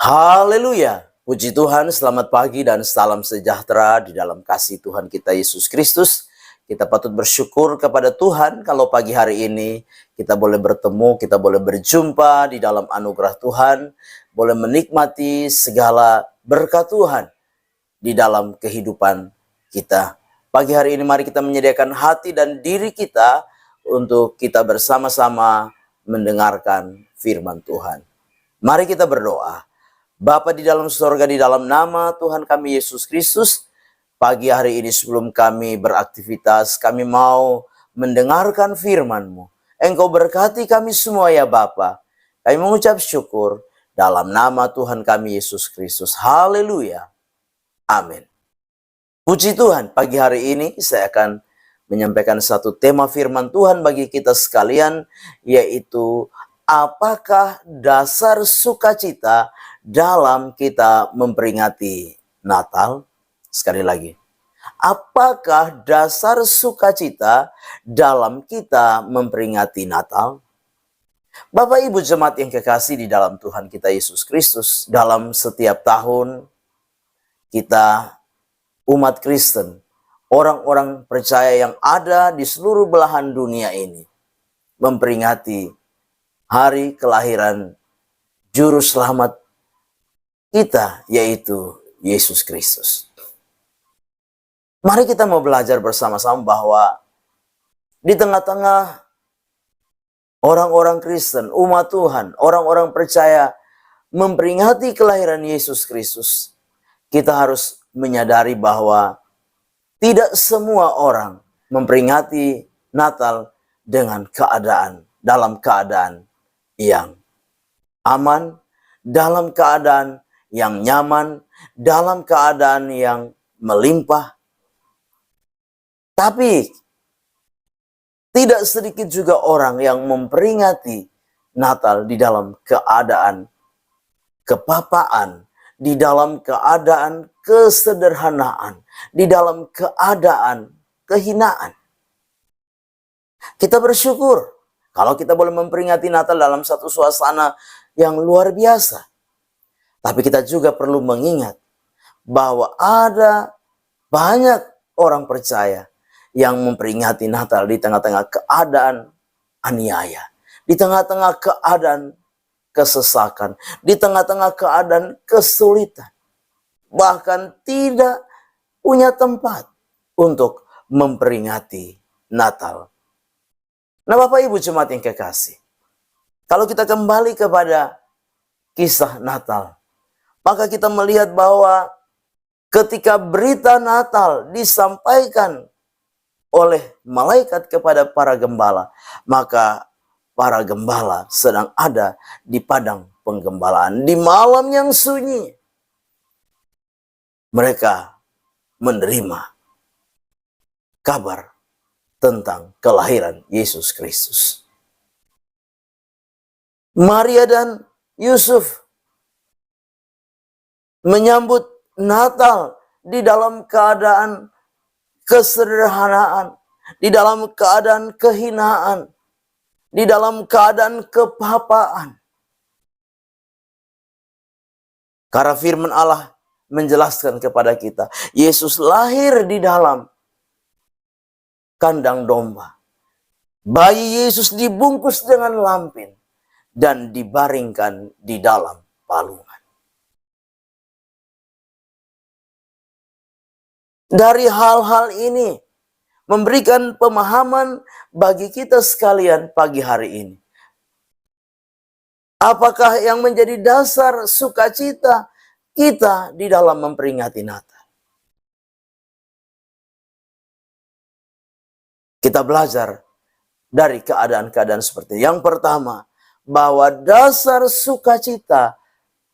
Haleluya. Puji Tuhan, selamat pagi dan salam sejahtera di dalam kasih Tuhan kita Yesus Kristus. Kita patut bersyukur kepada Tuhan kalau pagi hari ini kita boleh bertemu, kita boleh berjumpa di dalam anugerah Tuhan, boleh menikmati segala berkat Tuhan di dalam kehidupan kita. Pagi hari ini mari kita menyediakan hati dan diri kita untuk kita bersama-sama mendengarkan firman Tuhan. Mari kita berdoa. Bapa di dalam surga, di dalam nama Tuhan kami Yesus Kristus, pagi hari ini sebelum kami beraktivitas, kami mau mendengarkan firman-Mu. Engkau berkati kami semua ya Bapa. Kami mengucap syukur dalam nama Tuhan kami Yesus Kristus. Haleluya. Amin. Puji Tuhan, pagi hari ini saya akan menyampaikan satu tema firman Tuhan bagi kita sekalian, yaitu apakah dasar sukacita dalam kita memperingati Natal? Sekali lagi, apakah dasar sukacita dalam kita memperingati Natal? Bapak Ibu jemaat yang kekasih di dalam Tuhan kita Yesus Kristus, dalam setiap tahun kita umat Kristen, orang-orang percaya yang ada di seluruh belahan dunia ini memperingati hari kelahiran Juru Selamat kita, yaitu Yesus Kristus. Mari kita mau belajar bersama-sama bahwa di tengah-tengah orang-orang Kristen, umat Tuhan, orang-orang percaya memperingati kelahiran Yesus Kristus, kita harus menyadari bahwa tidak semua orang memperingati Natal dalam keadaan yang aman, dalam keadaan yang nyaman, dalam keadaan yang melimpah. Tapi tidak sedikit juga orang yang memperingati Natal di dalam keadaan kepapaan, di dalam keadaan kesederhanaan, di dalam keadaan kehinaan. Kita bersyukur kalau kita boleh memperingati Natal dalam satu suasana yang luar biasa. Tapi kita juga perlu mengingat bahwa ada banyak orang percaya yang memperingati Natal di tengah-tengah keadaan aniaya, di tengah-tengah keadaan kesesakan, di tengah-tengah keadaan kesulitan, bahkan tidak punya tempat untuk memperingati Natal. Nah, Bapak Ibu jemaat yang kekasih, kalau kita kembali kepada kisah Natal, maka kita melihat bahwa ketika berita Natal disampaikan oleh malaikat kepada para gembala, maka para gembala sedang ada di padang penggembalaan. Di malam yang sunyi, mereka menerima kabar tentang kelahiran Yesus Kristus. Maria dan Yusuf menyambut Natal di dalam keadaan kesederhanaan, di dalam keadaan kehinaan, di dalam keadaan kepapaan. Karena firman Allah menjelaskan kepada kita, Yesus lahir di dalam kandang domba. Bayi Yesus dibungkus dengan lampin dan dibaringkan di dalam palungan. Dari hal-hal ini memberikan pemahaman bagi kita sekalian pagi hari ini. Apakah yang menjadi dasar sukacita kita di dalam memperingati Natal? Kita belajar dari keadaan-keadaan seperti ini. Yang pertama, bahwa dasar sukacita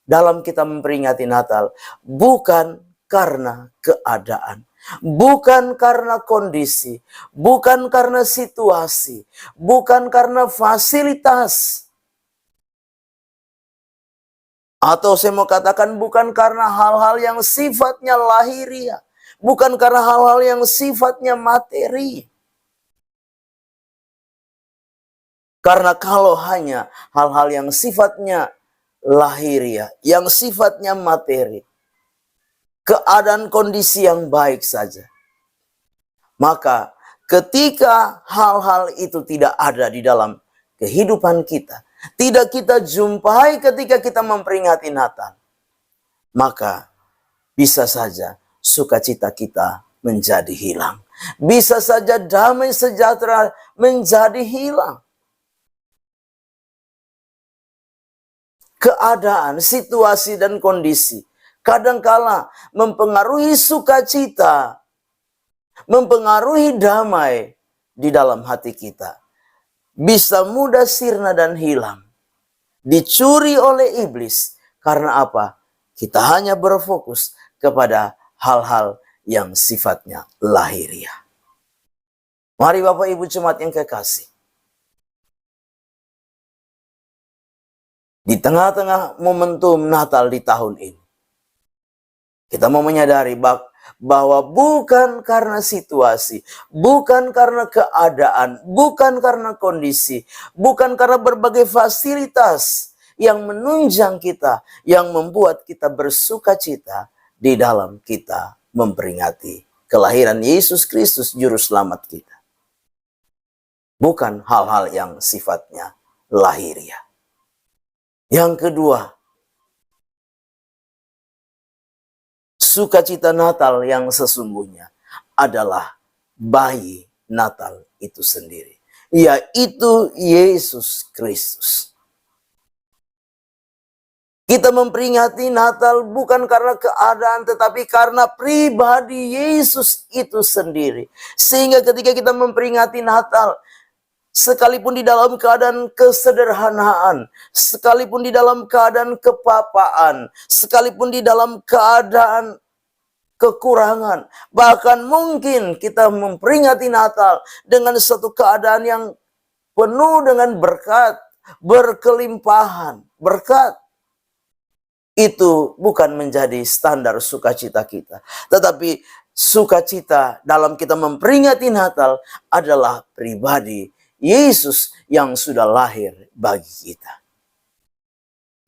dalam kita memperingati Natal bukan karena keadaan, bukan karena kondisi, bukan karena situasi, bukan karena fasilitas. Atau saya mau katakan bukan karena hal-hal yang sifatnya lahiriah, bukan karena hal-hal yang sifatnya materi. Karena kalau hanya hal-hal yang sifatnya lahiriah, yang sifatnya materi, keadaan kondisi yang baik saja. Maka ketika hal-hal itu tidak ada di dalam kehidupan kita, tidak kita jumpai ketika kita memperingati Natal, maka bisa saja sukacita kita menjadi hilang. Bisa saja damai sejahtera menjadi hilang. Keadaan, situasi, dan kondisi kadangkala mempengaruhi sukacita, mempengaruhi damai di dalam hati kita. Bisa mudah sirna dan hilang. Dicuri oleh iblis. Karena apa? Kita hanya berfokus kepada hal-hal yang sifatnya lahiriah. Mari Bapak Ibu jemaat yang kekasih. Di tengah-tengah momentum Natal di tahun ini, kita mau menyadari bahwa bukan karena situasi, bukan karena keadaan, bukan karena kondisi, bukan karena berbagai fasilitas yang menunjang kita, yang membuat kita bersuka cita di dalam kita memperingati kelahiran Yesus Kristus Juru Selamat kita. Bukan hal-hal yang sifatnya lahiriah. Yang kedua, sukacita Natal yang sesungguhnya adalah bayi Natal itu sendiri, yaitu Yesus Kristus. Kita memperingati Natal bukan karena keadaan, tetapi karena pribadi Yesus itu sendiri. Sehingga ketika kita memperingati Natal, sekalipun di dalam keadaan kesederhanaan, sekalipun di dalam keadaan kepapaan, sekalipun di dalam keadaan kekurangan, bahkan mungkin kita memperingati Natal dengan satu keadaan yang penuh dengan berkat, berkelimpahan, berkat. Itu bukan menjadi standar sukacita kita. Tetapi sukacita dalam kita memperingati Natal adalah pribadi Yesus yang sudah lahir bagi kita.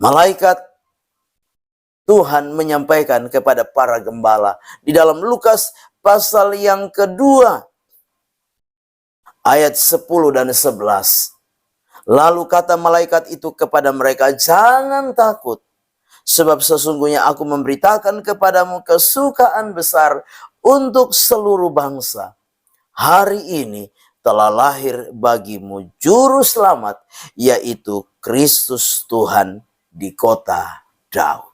Malaikat Tuhan menyampaikan kepada para gembala di dalam Lukas pasal yang kedua, ayat 10 dan 11. Lalu kata malaikat itu kepada mereka, "Jangan takut, sebab sesungguhnya aku memberitakan kepadamu kesukaan besar untuk seluruh bangsa. Hari ini telah lahir bagimu Juru Selamat, yaitu Kristus Tuhan di kota Daud."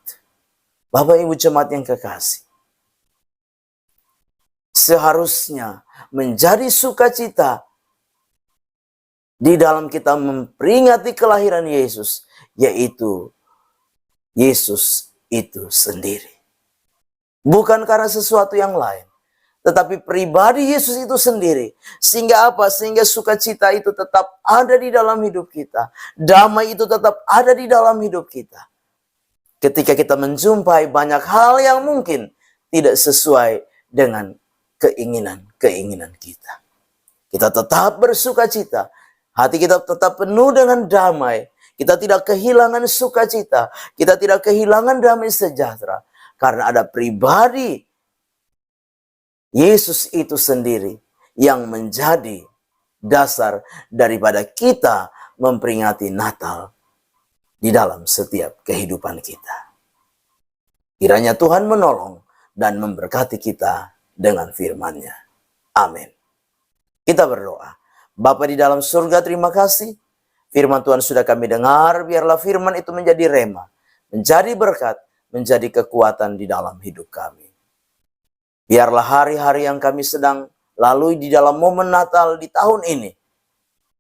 Bapak Ibu jemaat yang kekasih, seharusnya menjadi sukacita di dalam kita memperingati kelahiran Yesus, yaitu Yesus itu sendiri. Bukan karena sesuatu yang lain, tetapi pribadi Yesus itu sendiri. Sehingga apa? Sehingga sukacita itu tetap ada di dalam hidup kita. Damai itu tetap ada di dalam hidup kita. Ketika kita menjumpai banyak hal yang mungkin tidak sesuai dengan keinginan-keinginan kita, kita tetap bersukacita. Hati kita tetap penuh dengan damai. Kita tidak kehilangan sukacita. Kita tidak kehilangan damai sejahtera. Karena ada pribadi Yesus itu sendiri yang menjadi dasar daripada kita memperingati Natal di dalam setiap kehidupan kita. Kiranya Tuhan menolong dan memberkati kita dengan firman-Nya. Amin. Kita berdoa. Bapa di dalam surga, terima kasih. Firman Tuhan sudah kami dengar, biarlah firman itu menjadi rema, menjadi berkat, menjadi kekuatan di dalam hidup kami. Biarlah hari-hari yang kami sedang lalui di dalam momen Natal di tahun ini,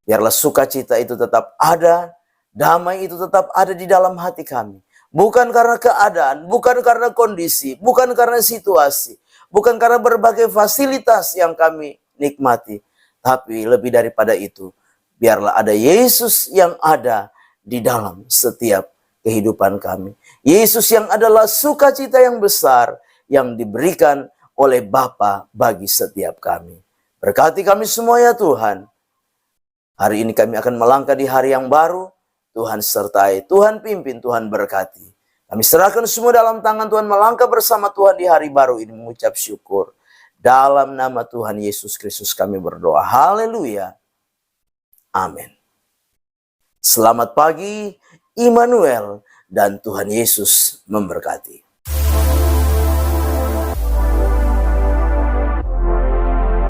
biarlah sukacita itu tetap ada, damai itu tetap ada di dalam hati kami. Bukan karena keadaan, bukan karena kondisi, bukan karena situasi, bukan karena berbagai fasilitas yang kami nikmati. Tapi lebih daripada itu, biarlah ada Yesus yang ada di dalam setiap kehidupan kami. Yesus yang adalah sukacita yang besar yang diberikan oleh Bapa bagi setiap kami. Berkati kami semua ya Tuhan. Hari ini kami akan melangkah di hari yang baru. Tuhan sertai, Tuhan pimpin, Tuhan berkati. Kami serahkan semua dalam tangan Tuhan, melangkah bersama Tuhan di hari baru ini mengucap syukur. Dalam nama Tuhan Yesus Kristus kami berdoa. Haleluya. Amin. Selamat pagi, Immanuel, dan Tuhan Yesus memberkati.